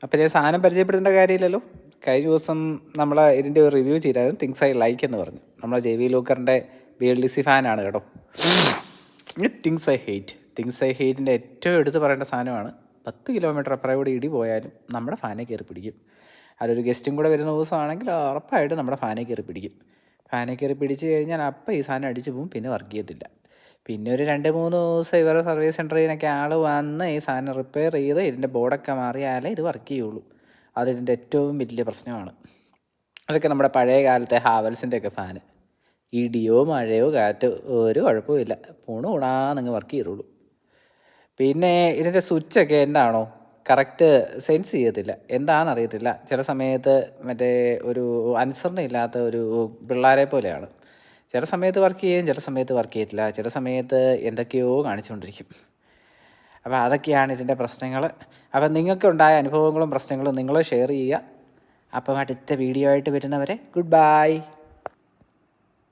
അപ്പോൾ ഞാൻ സാധനം പരിചയപ്പെടുത്തേണ്ട കാര്യമില്ലല്ലോ. കഴിഞ്ഞ ദിവസം നമ്മൾ ഇതിൻ്റെ ഒരു റിവ്യൂ ചെയ്തായിരുന്നു. തിങ്സ് ഐ ലൈക്ക് എന്ന് പറഞ്ഞു. നമ്മളെ ജെ വി ലൂക്കറിൻ്റെ BLDC ഫാനാണ് കേട്ടോ. Things I hate. Things I ഹെയ്റ്റിൻ്റെ ഏറ്റവും എടുത്ത് പറയേണ്ട സാധനമാണ് 10 കിലോമീറ്റർ അപ്പുറം കൂടി ഇടി പോയാലും നമ്മുടെ ഫാനെ കയറി പിടിക്കും. അതൊരു ഗസ്റ്റും കൂടെ വരുന്ന ദിവസമാണെങ്കിൽ ഉറപ്പായിട്ട് നമ്മുടെ ഫാനെ കയറി പിടിക്കും. ഫാനെ കയറി പിടിച്ച് കഴിഞ്ഞാൽ അപ്പം ഈ സാധനം അടിച്ച് പോകും, പിന്നെ വർക്ക് ചെയ്യത്തില്ല. പിന്നെ ഒരു 2-3 ദിവസം ഇവരുടെ സർവീസ് സെൻറ്ററിനൊക്കെ ആൾ വന്ന് ഈ സാധനം റിപ്പയർ ചെയ്ത് ഇതിൻ്റെ ബോർഡൊക്കെ മാറിയാലേ ഇത് വർക്ക് ചെയ്യുള്ളൂ. അതിതിൻ്റെ ഏറ്റവും വലിയ പ്രശ്നമാണ്. അതൊക്കെ നമ്മുടെ പഴയ കാലത്തെ ഹാവൽസിൻ്റെയൊക്കെ ഫാന്. ഇടിയോ മഴയോ കാറ്റോ ഒരു കുഴപ്പമില്ല, പൂണാന്നങ്ങ് വർക്ക് ചെയ്തുള്ളൂ. പിന്നെ ഇതിൻ്റെ സ്വിച്ചൊക്കെ എന്താണോ കറക്റ്റ് സെൻസ് ചെയ്യത്തില്ല, എന്താണെന്നറിയത്തില്ല. ചില സമയത്ത് മറ്റേ ഒരു അനുസരണയില്ലാത്ത ഒരു പിള്ളേരെ പോലെയാണ്. ചില സമയത്ത് വർക്ക് ചെയ്യും, ചില സമയത്ത് വർക്ക് ചെയ്യത്തില്ല, ചില സമയത്ത് എന്തൊക്കെയോ കാണിച്ചുകൊണ്ടിരിക്കും. അപ്പോൾ അതൊക്കെയാണ് ഇതിൻ്റെ പ്രശ്നങ്ങൾ. അപ്പം നിങ്ങൾക്കുണ്ടായ അനുഭവങ്ങളും പ്രശ്നങ്ങളും നിങ്ങൾ ഷെയർ ചെയ്യുക. അപ്പം അടുത്ത വീഡിയോ ആയിട്ട് വരുന്നവരെ ഗുഡ് ബൈ.